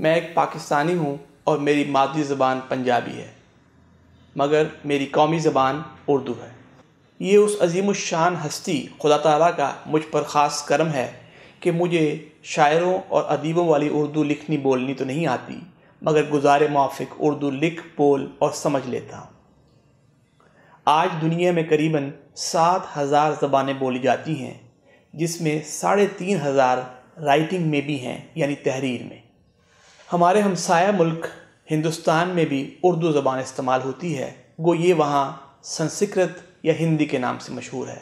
میں ایک پاکستانی ہوں اور میری مادری زبان پنجابی ہے، مگر میری قومی زبان اردو ہے۔ یہ اس عظیم الشان ہستی خدا تعالیٰ کا مجھ پر خاص کرم ہے کہ مجھے شاعروں اور ادیبوں والی اردو لکھنی بولنی تو نہیں آتی، مگر گزار موافق اردو لکھ بول اور سمجھ لیتا ہوں۔ آج دنیا میں قریباً 7,000 زبانیں بولی جاتی ہیں، جس میں 3,500 رائٹنگ میں بھی ہیں، یعنی تحریر میں۔ ہمارے ہمسایہ ملک ہندوستان میں بھی اردو زبان استعمال ہوتی ہے، گو یہ وہاں سنسکرت یا ہندی کے نام سے مشہور ہے،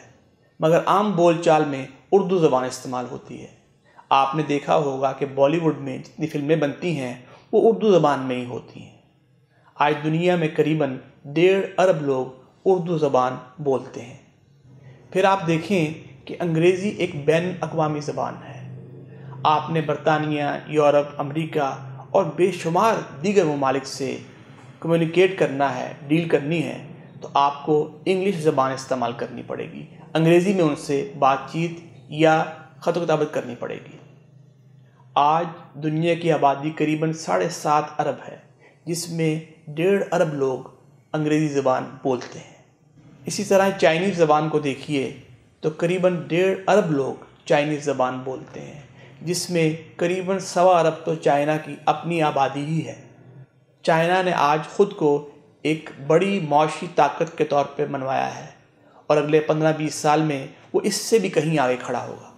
مگر عام بول چال میں اردو زبان استعمال ہوتی ہے۔ آپ نے دیکھا ہوگا کہ بالی ووڈ میں جتنی فلمیں بنتی ہیں وہ اردو زبان میں ہی ہوتی ہیں۔ آج دنیا میں قریباً 1.5 ارب لوگ اردو زبان بولتے ہیں۔ پھر آپ دیکھیں کہ انگریزی ایک بین الاقوامی زبان ہے۔ آپ نے برطانیہ، یورپ، امریکہ اور بے شمار دیگر ممالک سے کمیونیکیٹ کرنا ہے، ڈیل کرنی ہے، تو آپ کو انگلش زبان استعمال کرنی پڑے گی، انگریزی میں ان سے بات چیت یا خط و کتابت کرنی پڑے گی۔ آج دنیا کی آبادی قریباً 7.5 ارب ہے، جس میں 1.5 ارب لوگ انگریزی زبان بولتے ہیں۔ اسی طرح چائنیز زبان کو دیکھیے تو قریباً 1.5 ارب لوگ چائنیز زبان بولتے ہیں، جس میں قریباً 1.25 ارب تو چائنا کی اپنی آبادی ہی ہے۔ چائنا نے آج خود کو ایک بڑی معاشی طاقت کے طور پہ منوایا ہے اور اگلے 15-20 سال میں وہ اس سے بھی کہیں آگے کھڑا ہوگا۔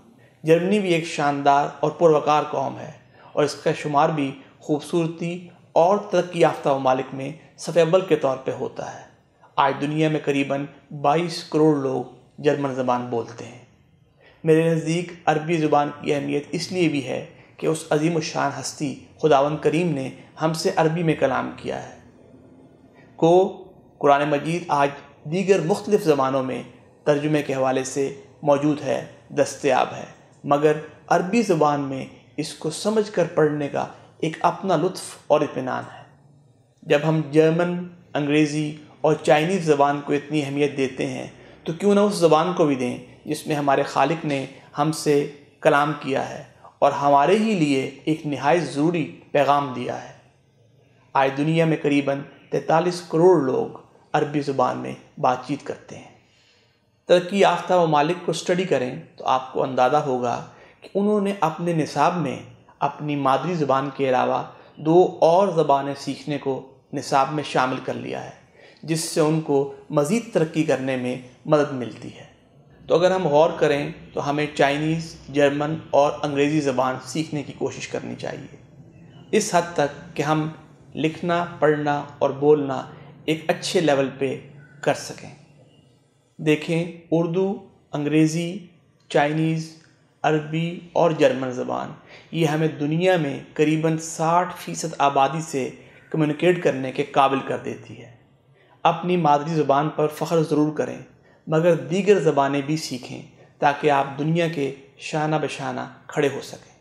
جرمنی بھی ایک شاندار اور پروقار قوم ہے اور اس کا شمار بھی خوبصورتی اور ترقی یافتہ ممالک میں صف اول کے طور پہ ہوتا ہے۔ آج دنیا میں قریباً 22 کروڑ لوگ جرمن زبان بولتے ہیں۔ میرے نزدیک عربی زبان کی اہمیت اس لیے بھی ہے کہ اس عظیم الشان ہستی خداوند کریم نے ہم سے عربی میں کلام کیا ہے۔ قرآن مجید آج دیگر مختلف زبانوں میں ترجمے کے حوالے سے موجود ہے، دستیاب ہے، مگر عربی زبان میں اس کو سمجھ کر پڑھنے کا ایک اپنا لطف اور اطمینان ہے۔ جب ہم جرمن، انگریزی اور چائنیز زبان کو اتنی اہمیت دیتے ہیں تو کیوں نہ اس زبان کو بھی دیں جس میں ہمارے خالق نے ہم سے کلام کیا ہے اور ہمارے ہی لیے ایک نہایت ضروری پیغام دیا ہے۔ آج دنیا میں قریباً 43 کروڑ لوگ عربی زبان میں بات چیت کرتے ہیں۔ ترقی یافتہ ممالک کو اسٹڈی کریں تو آپ کو اندازہ ہوگا کہ انہوں نے اپنے نصاب میں اپنی مادری زبان کے علاوہ 2 اور زبانیں سیکھنے کو نصاب میں شامل کر لیا ہے، جس سے ان کو مزید ترقی کرنے میں مدد ملتی ہے۔ تو اگر ہم غور کریں تو ہمیں چائنیز، جرمن اور انگریزی زبان سیکھنے کی کوشش کرنی چاہیے، اس حد تک کہ ہم لکھنا، پڑھنا اور بولنا ایک اچھے لیول پہ کر سکیں۔ دیکھیں، اردو، انگریزی، چائنیز، عربی اور جرمن زبان یہ ہمیں دنیا میں قریباً 60% آبادی سے کمیونیکیٹ کرنے کے قابل کر دیتی ہے۔ اپنی مادری زبان پر فخر ضرور کریں، مگر دیگر زبانیں بھی سیکھیں تاکہ آپ دنیا کے شانہ بشانہ کھڑے ہو سکیں۔